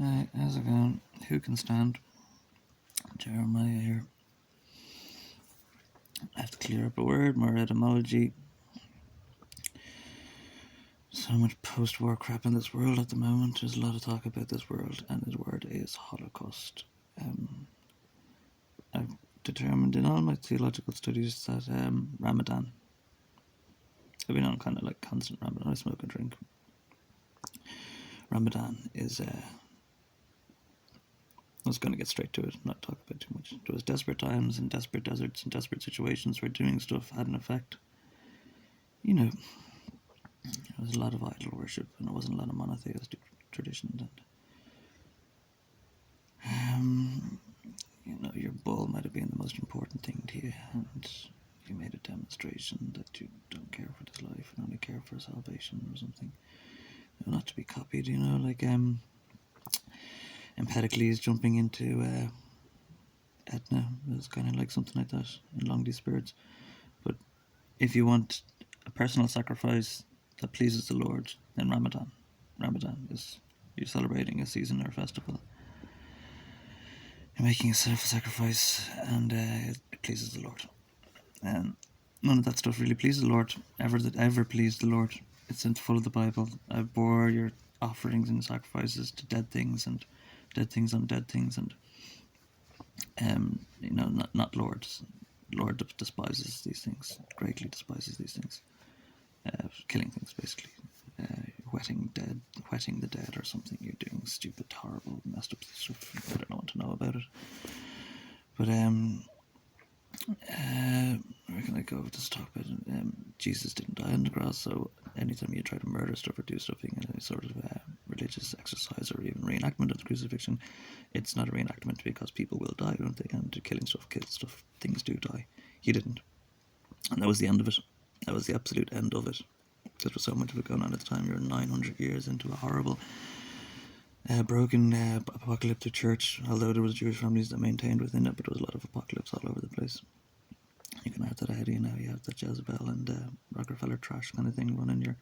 How's it going? Who can stand? Jeremiah here. I have to clear up a word, more etymology. So much post-war crap in this world at the moment. There's a lot of talk about this world, and this word is Holocaust. I've determined in all my theological studies that Ramadan. I've been on kind of like constant Ramadan. I smoke and drink. Ramadan is. I was going to get straight to it, not talk about too much. There was desperate times and desperate deserts and desperate situations where doing stuff had an effect. You know, there was a lot of idol worship, and there wasn't a lot of monotheistic traditions. And your bull might have been the most important thing to you, and you made a demonstration that you don't care for this life and only care for salvation or something. Not to be copied, like Empedocles jumping into Etna. It was kind of like something like that in Longdeep Spirits. But if you want a personal sacrifice that pleases the Lord, then Ramadan. Ramadan is you're celebrating a season or a festival. You're making a self-sacrifice, and it pleases the Lord. And none of that stuff really pleases the Lord. Ever pleased the Lord. It's in full of the Bible. I bore your offerings and sacrifices to dead things and dead things on dead things, and not lords. Lord despises these things, greatly despises these things. Killing things, basically. Whetting the dead or something. You're doing stupid, horrible, messed up stuff. I don't want to know about it. But where can I go with this talk about it? Jesus didn't die on the cross, so anytime you try to murder stuff or do stuff in a sort of religious exercise or even reenactment of the crucifixion, it's not a reenactment because people will die, don't they? And killing stuff kills stuff. Things do die. He didn't. And that was the end of it. That was the absolute end of it. There was so much of it going on at the time. You're 900 years into a horrible, broken apocalyptic church, although there was Jewish families that maintained within it, but there was a lot of apocalypse all over the place. You can add that ahead, you have that Jezebel and Rockefeller trash kind of thing running your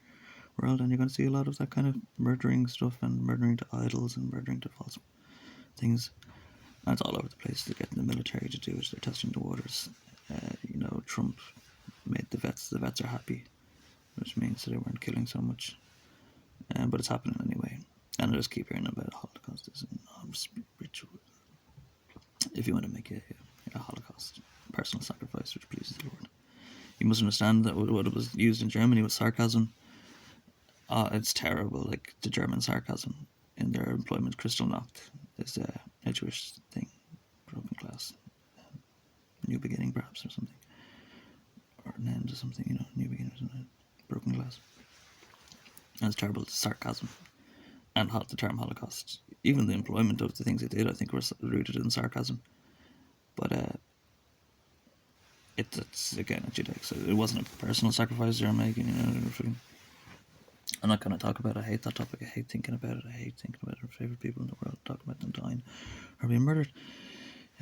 world, and you're going to see a lot of that kind of murdering stuff and murdering to idols and murdering to false things. And it's all over the place. They're getting the military to do it. They're testing the waters. Trump made the vets are happy, which means that they weren't killing so much. But it's happening anyway. And I just keep hearing about Holocaust as a ritual. If you want to make a Holocaust personal sacrifice which pleases the Lord, you must understand that what it was used in Germany was sarcasm. It's terrible, like the German sarcasm in their employment. Kristallnacht is a Jewish thing, broken glass, new beginning perhaps, or something, or an end or something, new beginning or something, broken glass. And it's terrible, it's sarcasm. And the term Holocaust, even the employment of the things they did, I think, were rooted in sarcasm. But it's again a Judaic, so it wasn't a personal sacrifice they're making. I'm not going to talk about it. I hate that topic. I hate thinking about it. I hate thinking about our favorite people in the world, talking about them dying or being murdered.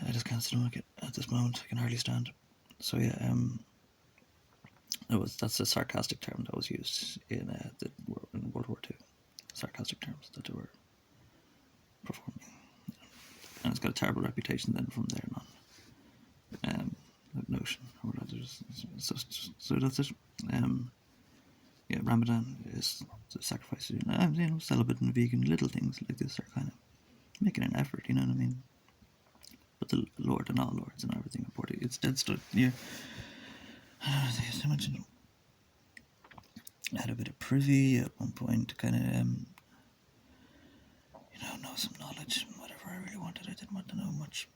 I just can't stomach it at this moment. I can hardly stand. So yeah, that's a sarcastic term that was used in World War II. Sarcastic terms that they were performing, and it's got a terrible reputation then from there on. That notion, or rather, so that's it. Ramadan is the sacrifice. Celibate and vegan, little things like this are kind of making an effort. You know what I mean? But the Lord and all lords and everything important. It's dead stuff. Yeah. So much. I had a bit of privy at one point, kind of, know some knowledge, whatever I really wanted. I didn't want to know much.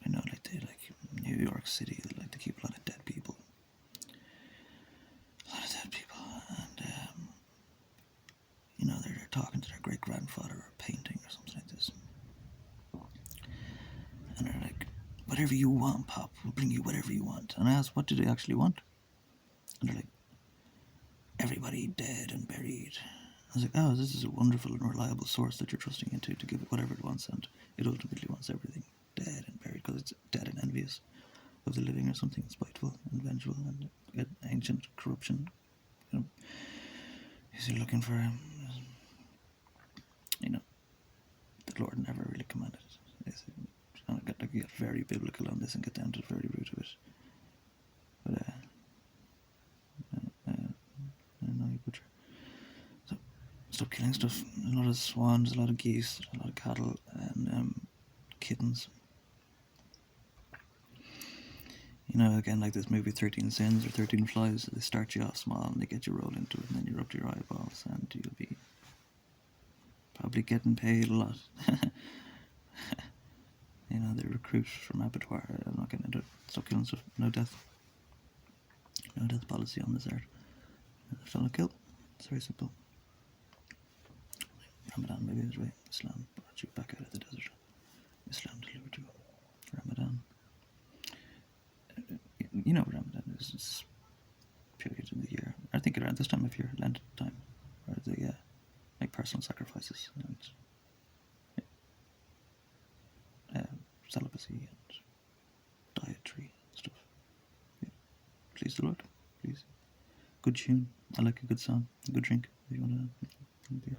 I know, like New York City, they like to keep a lot of dead people. And they're talking to their great grandfather or painting or something like this. And they're like, whatever you want, Pop, we'll bring you whatever you want. And I asked, what do they actually want? And they're like, everybody dead and buried. I was like, oh, this is a wonderful and reliable source that you're trusting into to give it whatever it wants, and it ultimately wants everything dead and buried because it's dead and envious of the living or something, spiteful and vengeful and ancient corruption. Is he looking for, very biblical on this and get down to the very root of it. But no, you butcher. So stop killing stuff. A lot of swans, a lot of geese, a lot of cattle, and kittens. You know, again, like this movie 13 Sins or 13 Flies, they start you off small and they get you rolled into it, and then you rupture your eyeballs and you'll be probably getting paid a lot. You know, they recruit from abattoir. I'm not getting into it. Stop killing stuff. No death. No death policy on this earth. If don't kill, it's very simple. Ramadan maybe is right. Islam brought you back out of the desert. Islam delivered you. Ramadan. You know what Ramadan is. It's period in the year. I think around this time of year, Lent time, where they make personal sacrifices and celibacy and dietary stuff. Yeah. Please the Lord. Please. Good tune. I like a good song. A good drink. If you want to.